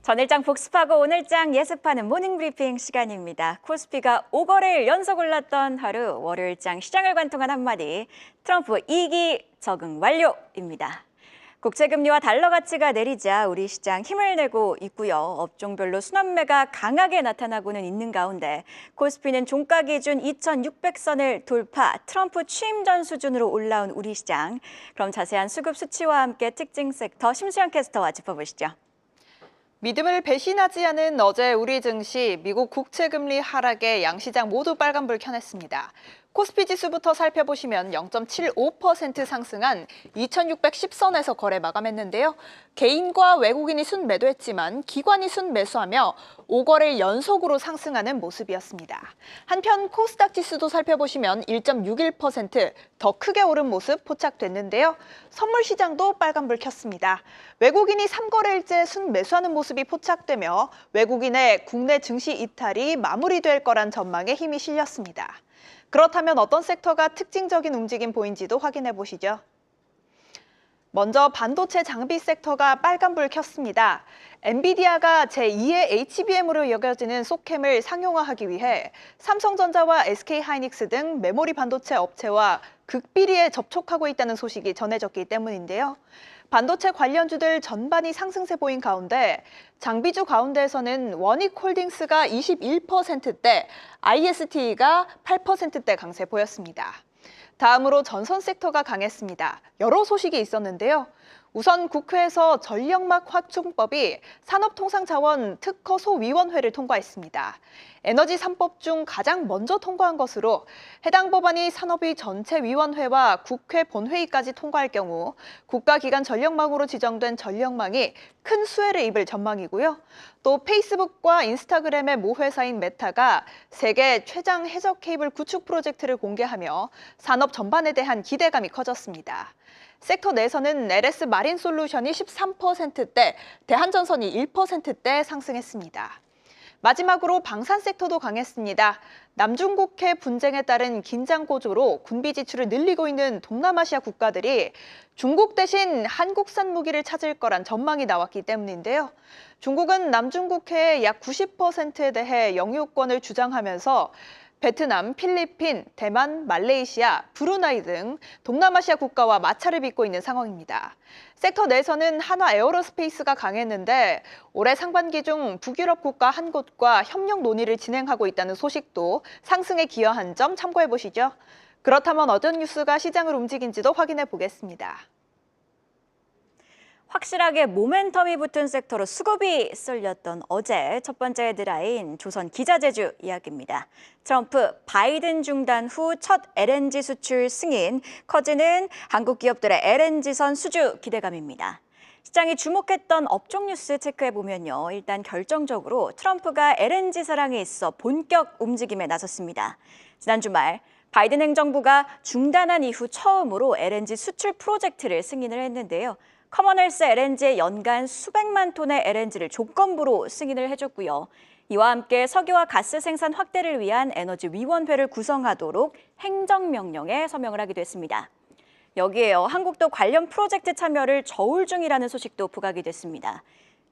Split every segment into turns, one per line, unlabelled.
전일장 복습하고 오늘장 예습하는 모닝브리핑 시간입니다. 코스피가 5거래일 연속 올랐던 하루, 월요일장 시장을 관통한 한마디, 트럼프 2기 적응 완료입니다. 국채금리와 달러 가치가 내리자 우리 시장 힘을 내고 있고요. 업종별로 순환매가 강하게 나타나고는 있는 가운데 코스피는 종가 기준 2,600선을 돌파, 트럼프 취임 전 수준으로 올라온 우리 시장. 그럼 자세한 수급 수치와 함께 특징 섹터 심수영 캐스터와 짚어보시죠.
믿음을 배신하지 않은 어제 우리 증시, 미국 국채금리 하락에 양시장 모두 빨간불 켜냈습니다. 코스피 지수부터 살펴보시면 0.75% 상승한 2,610선에서 거래 마감했는데요. 개인과 외국인이 순매도했지만 기관이 순매수하며 5거래일 연속으로 상승하는 모습이었습니다. 한편 코스닥 지수도 살펴보시면 1.61%더 크게 오른 모습 포착됐는데요. 선물 시장도 빨간불 켰습니다. 외국인이 3거래일째 순매수하는 모습이 포착되며 외국인의 국내 증시 이탈이 마무리될 거란 전망에 힘이 실렸습니다. 그렇다면 어떤 섹터가 특징적인 움직임 보인지도 확인해 보시죠. 먼저 반도체 장비 섹터가 빨간불 켰습니다. 엔비디아가 제2의 HBM으로 여겨지는 소캠을 상용화하기 위해 삼성전자와 SK하이닉스 등 메모리 반도체 업체와 극비리에 접촉하고 있다는 소식이 전해졌기 때문인데요. 반도체 관련주들 전반이 상승세 보인 가운데 장비주 가운데에서는 원익홀딩스가 21%대, IST가 8%대 강세 보였습니다. 다음으로 전선 섹터가 강했습니다. 여러 소식이 있었는데요. 우선 국회에서 전력막 확충법이 산업통상자원 특허소위원회를 통과했습니다. 에너지 3법 중 가장 먼저 통과한 것으로 해당 법안이 산업위 전체위원회와 국회 본회의까지 통과할 경우 국가기관 전력망으로 지정된 전력망이 큰 수혜를 입을 전망이고요. 또 페이스북과 인스타그램의 모회사인 메타가 세계 최장 해저 케이블 구축 프로젝트를 공개하며 산업 전반에 대한 기대감이 커졌습니다. 섹터 내에서는 LS 마린솔루션이 13%대, 대한전선이 1%대 상승했습니다. 마지막으로 방산 섹터도 강했습니다. 남중국해 분쟁에 따른 긴장 고조로 군비 지출을 늘리고 있는 동남아시아 국가들이 중국 대신 한국산 무기를 찾을 거란 전망이 나왔기 때문인데요. 중국은 남중국해의 약 90%에 대해 영유권을 주장하면서 베트남, 필리핀, 대만, 말레이시아, 브루나이 등 동남아시아 국가와 마찰을 빚고 있는 상황입니다. 섹터 내에서는 한화 에어로스페이스가 강했는데 올해 상반기 중 북유럽 국가 한 곳과 협력 논의를 진행하고 있다는 소식도 상승에 기여한 점 참고해 보시죠. 그렇다면 어떤 뉴스가 시장을 움직인지도 확인해 보겠습니다.
확실하게 모멘텀이 붙은 섹터로 수급이 쏠렸던 어제 첫 번째 헤드라인 조선 기자재주 이야기입니다. 트럼프, 바이든 중단 후 첫 LNG 수출 승인, 커지는 한국 기업들의 LNG선 수주 기대감입니다. 시장이 주목했던 업종 뉴스 체크해보면요. 일단 결정적으로 트럼프가 LNG 사랑에 있어 본격 움직임에 나섰습니다. 지난 주말 바이든 행정부가 중단한 이후 처음으로 LNG 수출 프로젝트를 승인을 했는데요. 커먼웰스 LNG의 연간 수백만 톤의 LNG를 조건부로 승인을 해줬고요. 이와 함께 석유와 가스 생산 확대를 위한 에너지위원회를 구성하도록 행정명령에 서명을 하기도 했습니다. 여기에요, 한국도 관련 프로젝트 참여를 저울 중이라는 소식도 부각이 됐습니다.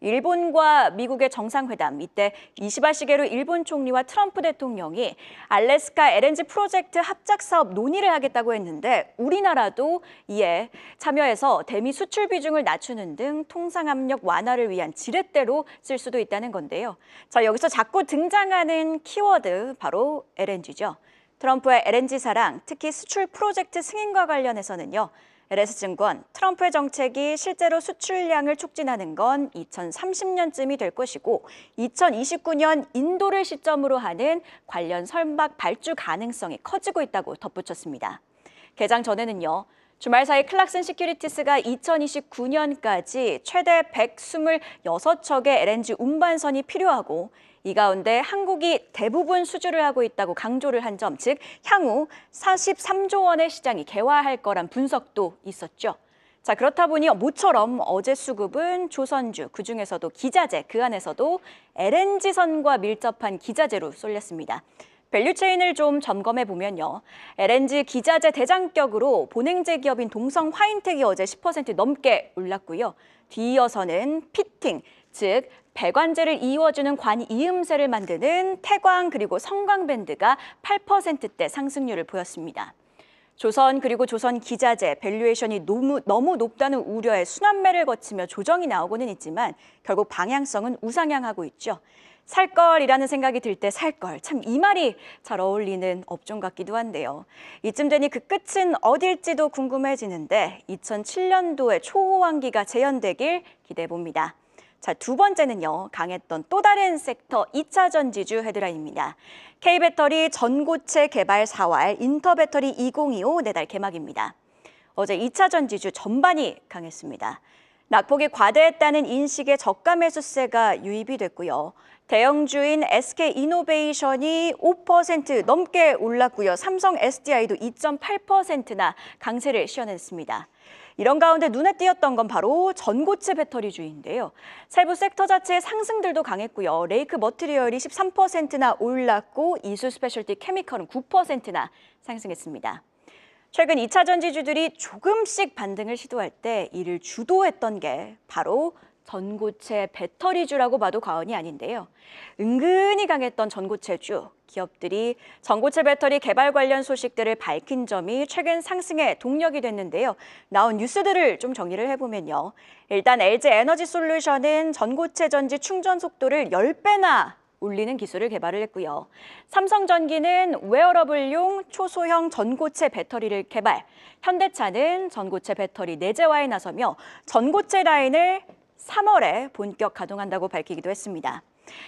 일본과 미국의 정상회담, 이때 이시바 시게루 일본 총리와 트럼프 대통령이 알래스카 LNG 프로젝트 합작 사업 논의를 하겠다고 했는데 우리나라도 이에 참여해서 대미 수출 비중을 낮추는 등 통상 압력 완화를 위한 지렛대로 쓸 수도 있다는 건데요. 자, 여기서 자꾸 등장하는 키워드 바로 LNG죠. 트럼프의 LNG 사랑, 특히 수출 프로젝트 승인과 관련해서는요. LS증권, 트럼프의 정책이 실제로 수출량을 촉진하는 건 2030년쯤이 될 것이고 2029년 인도를 시점으로 하는 관련 선박 발주 가능성이 커지고 있다고 덧붙였습니다. 개장 전에는요. 주말 사이 클락슨 시큐리티스가 2029년까지 최대 126척의 LNG 운반선이 필요하고 이 가운데 한국이 대부분 수주를 하고 있다고 강조를 한 점, 즉 향후 43조 원의 시장이 개화할 거란 분석도 있었죠. 자, 그렇다 보니 모처럼 어제 수급은 조선주, 그중에서도 기자재, 그 안에서도 LNG선과 밀접한 기자재로 쏠렸습니다. 밸류체인을 좀 점검해 보면요. LNG 기자재 대장격으로 본행제 기업인 동성 화인텍이 어제 10% 넘게 올랐고요. 뒤이어서는 피팅, 즉 배관제를 이어주는 관이음새를 만드는 태광 그리고 성광밴드가 8%대 상승률을 보였습니다. 조선 그리고 조선기자재 밸류에이션이 너무 높다는 우려에 순환매를 거치며 조정이 나오고는 있지만 결국 방향성은 우상향하고 있죠. 살걸이라는 생각이 들 때 살걸, 참 이 말이 잘 어울리는 업종 같기도 한데요. 이쯤 되니 그 끝은 어딜지도 궁금해지는데 2007년도에 초호황기가 재현되길 기대해봅니다. 자, 두 번째는요, 강했던 또 다른 섹터 2차 전지주 헤드라인입니다. K배터리 전고체 개발 4활 인터배터리 2025 내달 개막입니다. 어제 2차 전지주 전반이 강했습니다. 낙폭이 과대했다는 인식의 저가 매수세가 유입이 됐고요. 대형주인 SK이노베이션이 5% 넘게 올랐고요. 삼성 SDI도 2.8%나 강세를 시현했습니다. 이런 가운데 눈에 띄었던 건 바로 전고체 배터리주인데요. 세부 섹터 자체의 상승들도 강했고요. 레이크 머티리얼이 13%나 올랐고 이수 스페셜티 케미컬은 9%나 상승했습니다. 최근 2차 전지주들이 조금씩 반등을 시도할 때 이를 주도했던 게 바로 전고체 배터리주라고 봐도 과언이 아닌데요. 은근히 강했던 전고체주, 기업들이 전고체 배터리 개발 관련 소식들을 밝힌 점이 최근 상승의 동력이 됐는데요. 나온 뉴스들을 좀 정리를 해보면요. 일단 LG 에너지 솔루션은 전고체 전지 충전 속도를 10배나 올리는 기술을 개발을 했고요. 삼성전기는 웨어러블용 초소형 전고체 배터리를 개발, 현대차는 전고체 배터리 내재화에 나서며 전고체 라인을 3월에 본격 가동한다고 밝히기도 했습니다.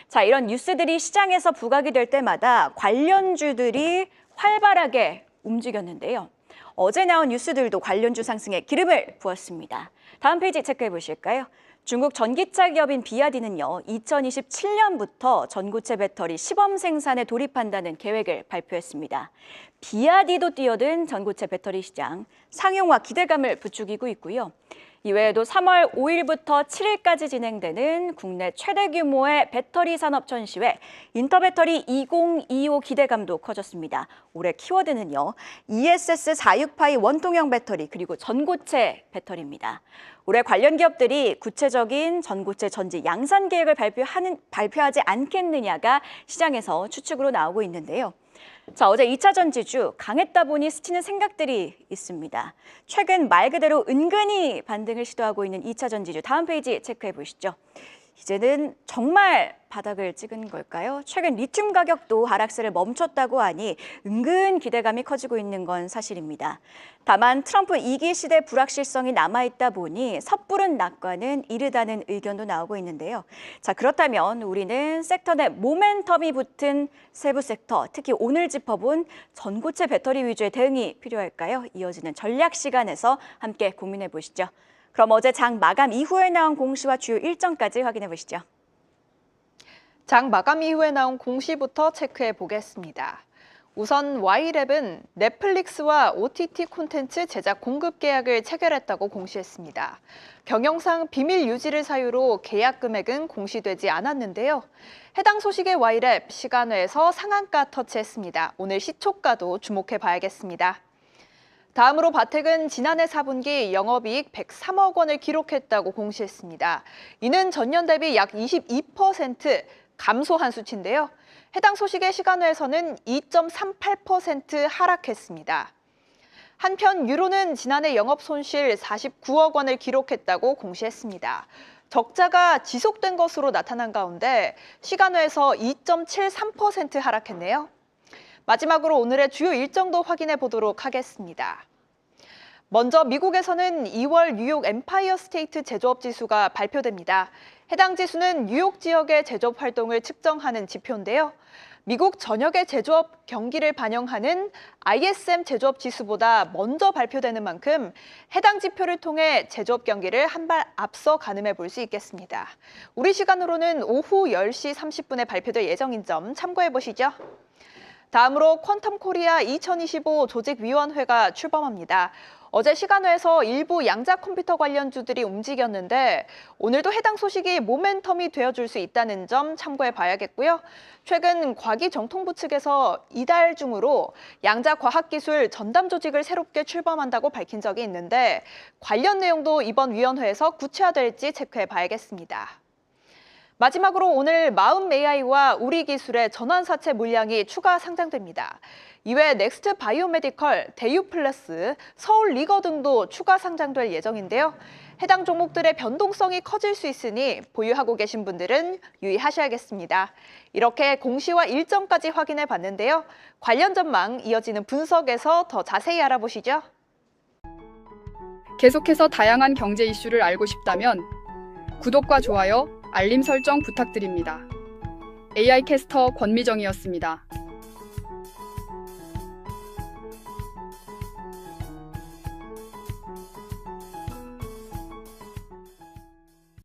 자, 이런 뉴스들이 시장에서 부각이 될 때마다 관련주들이 활발하게 움직였는데요. 어제 나온 뉴스들도 관련주 상승에 기름을 부었습니다. 다음 페이지 체크해 보실까요? 중국 전기차 기업인 비아디는요, 2027년부터 전고체 배터리 시범 생산에 돌입한다는 계획을 발표했습니다. 비아디도 뛰어든 전고체 배터리 시장, 상용화 기대감을 부추기고 있고요. 이외에도 3월 5일부터 7일까지 진행되는 국내 최대 규모의 배터리 산업 전시회 인터배터리 2025 기대감도 커졌습니다. 올해 키워드는요, ESS 46파이 원통형 배터리 그리고 전고체 배터리입니다. 올해 관련 기업들이 구체적인 전고체 전지 양산 계획을 발표하지 않겠느냐가 시장에서 추측으로 나오고 있는데요. 자, 어제 2차 전지주 강했다 보니 스치는 생각들이 있습니다. 최근 말 그대로 은근히 반등을 시도하고 있는 2차 전지주 다음 페이지 체크해 보시죠. 이제는 정말 바닥을 찍은 걸까요? 최근 리튬 가격도 하락세를 멈췄다고 하니 은근 기대감이 커지고 있는 건 사실입니다. 다만 트럼프 2기 시대 불확실성이 남아있다 보니 섣부른 낙관은 이르다는 의견도 나오고 있는데요. 자, 그렇다면 우리는 섹터 내 모멘텀이 붙은 세부 섹터, 특히 오늘 짚어본 전고체 배터리 위주의 대응이 필요할까요? 이어지는 전략 시간에서 함께 고민해 보시죠. 그럼 어제 장 마감 이후에 나온 공시와 주요 일정까지 확인해 보시죠.
장 마감 이후에 나온 공시부터 체크해 보겠습니다. 우선 Y랩은 넷플릭스와 OTT 콘텐츠 제작 공급 계약을 체결했다고 공시했습니다. 경영상 비밀 유지를 사유로 계약 금액은 공시되지 않았는데요. 해당 소식에 Y랩 시간외에서 상한가 터치했습니다. 오늘 시초가도 주목해 봐야겠습니다. 다음으로 바텍은 지난해 4분기 영업이익 103억 원을 기록했다고 공시했습니다. 이는 전년 대비 약 22% 감소한 수치인데요. 해당 소식의 시간외에서는 2.38% 하락했습니다. 한편 유로는 지난해 영업 손실 49억 원을 기록했다고 공시했습니다. 적자가 지속된 것으로 나타난 가운데 시간외에서 2.73% 하락했네요. 마지막으로 오늘의 주요 일정도 확인해 보도록 하겠습니다. 먼저 미국에서는 2월 뉴욕 엠파이어 스테이트 제조업 지수가 발표됩니다. 해당 지수는 뉴욕 지역의 제조업 활동을 측정하는 지표인데요. 미국 전역의 제조업 경기를 반영하는 ISM 제조업 지수보다 먼저 발표되는 만큼 해당 지표를 통해 제조업 경기를 한 발 앞서 가늠해 볼 수 있겠습니다. 우리 시간으로는 오후 10시 30분에 발표될 예정인 점 참고해 보시죠. 다음으로 퀀텀 코리아 2025 조직위원회가 출범합니다. 어제 시간외에서 일부 양자 컴퓨터 관련주들이 움직였는데 오늘도 해당 소식이 모멘텀이 되어줄 수 있다는 점 참고해 봐야겠고요. 최근 과기정통부 측에서 이달 중으로 양자 과학기술 전담 조직을 새롭게 출범한다고 밝힌 적이 있는데 관련 내용도 이번 위원회에서 구체화될지 체크해 봐야겠습니다. 마지막으로 오늘 마음AI와 우리기술의 전환사채 물량이 추가 상장됩니다. 이외 넥스트 바이오메디컬, 대유플러스, 서울리거 등도 추가 상장될 예정인데요. 해당 종목들의 변동성이 커질 수 있으니 보유하고 계신 분들은 유의하셔야겠습니다. 이렇게 공시와 일정까지 확인해 봤는데요. 관련 전망 이어지는 분석에서 더 자세히 알아보시죠.
계속해서 다양한 경제 이슈를 알고 싶다면 구독과 좋아요, 알림 설정 부탁드립니다. AI 캐스터 권미정이었습니다.